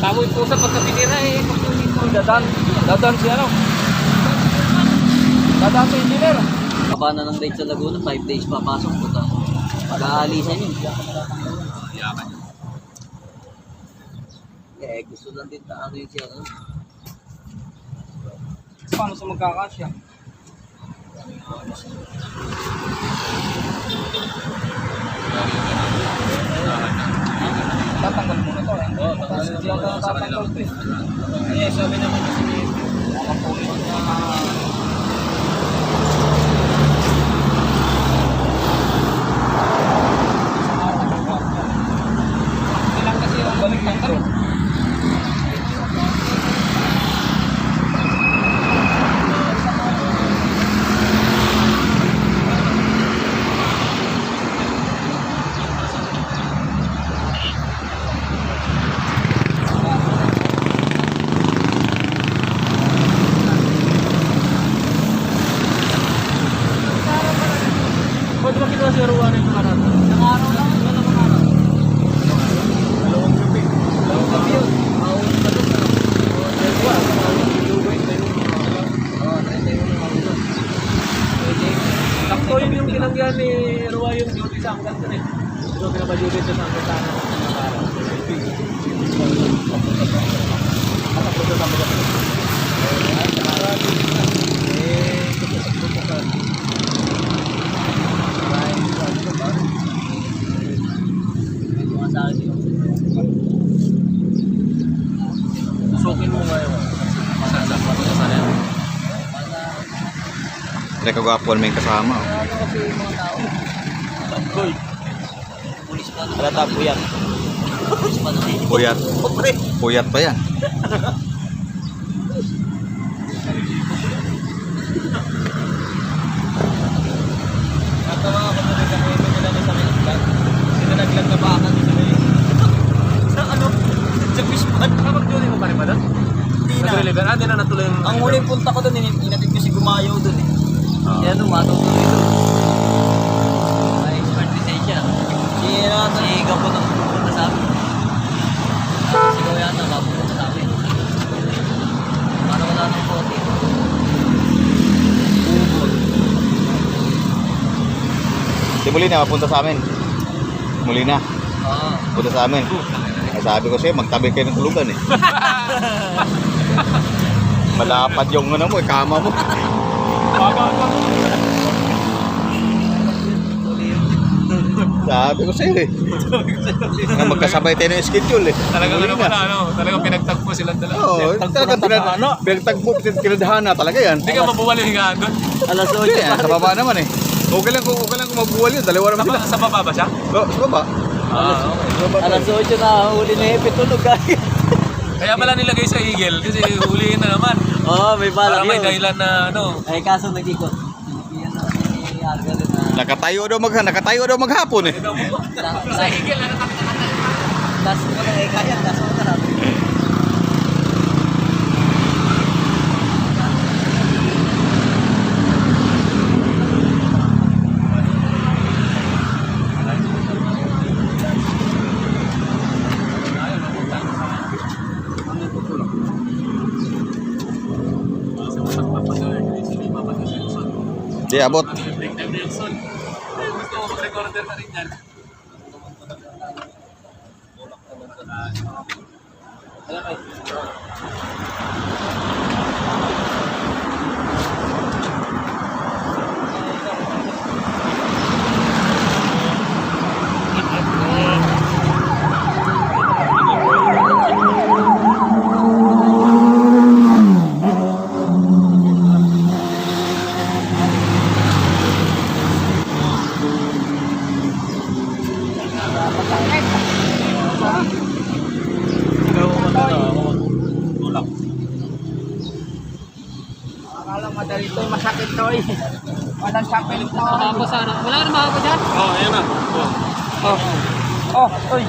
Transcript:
Tamoy po sa pagkapinira eh. Dadan siya no? Dadan sa engineer. Baba na ng date sa Laguna, 5 days papasok. Puta. Pag-aalisan yun. Eh, gusto lang din ano yun siya. No? Paano sa magkakasya? Tatanggal mo na to eh. Oo, tatanggal to eh. Kaya sabi naman kasi makapulit na ilang kasi yung balik tanggal. Pwede ba kita sa ruwan yung pangarap? Isang araw lang, dalawang araw. Dalawang gabi. Dalawang gabi yun. Maawin pa doon na. Dalawa. Sakto yun yung kinangyan ni Ruwa yung duty sa hanggang doon eh. So, pinaba-duty doon sa hanggang sana. Tapos doon sa mga sukin mo ngayon. Sasama ko sa sana. Hindi kagwapuan may kasama. Kasi yung mga tao. Goy. Pulis pa. Halata puyat. Pulis pa na eh. Puyat. Puyat pa yan. At mga kapatid kami nila sa Minastan. Sila naglaglabakan sa may... Sa ano? Sa fishpond. Kapag-duty mo pa rin ba doon? Hindi na. Nag-deliver? Hindi na natuloy yung... Ang huling punta ko doon, inatid ko si Gumayaw doon eh. Kaya numatong doon ito. May expert lisensya. Si Gapo nang pupunta sa amin. Sigaw yata, mapupunta sa amin. Para wala ng kote. Si Molina mapunta sa amin. Molina. Oo. Punta sa amin. Ay, sabi ko sa'yo, magtabi kayo ng tulugan eh. Malapad yung ano mo, kama mo. Sabi ko sa'yo eh. Magkasabay tayo ng schedule eh. Talagang ano pala, ano? Talagang pinagtagpo silang dalawa. Oo, talagang pinagtagpo, kinadhana talaga yan. Hindi ka mabuwal yung higaan doon. Alas 8 Hindi yan, sa baba naman eh. Okay lang kung mabuwal yun, dalawa naman sila. Sa baba ba siya? Oo, sa baba. Alas 8 na huli na Epe tulog guys. Kaya pala nilagay sa Eagle kasi huliin na naman. Oo, may balak Para may yun. dahilan na ano. Ay kaso nag-ikot. Yan na si Arga rin na. Nakatayo daw maghapon eh. Sa Eagle na Last ko na kaya, last ko na namin. Di abot. Gusto mo mag-recorder na rin yan. Akala madali ito, masakit to eh. Walang sakit to. Mahaba sana. Wala na mahaba dyan? Oo, ayan na. Oh, oy.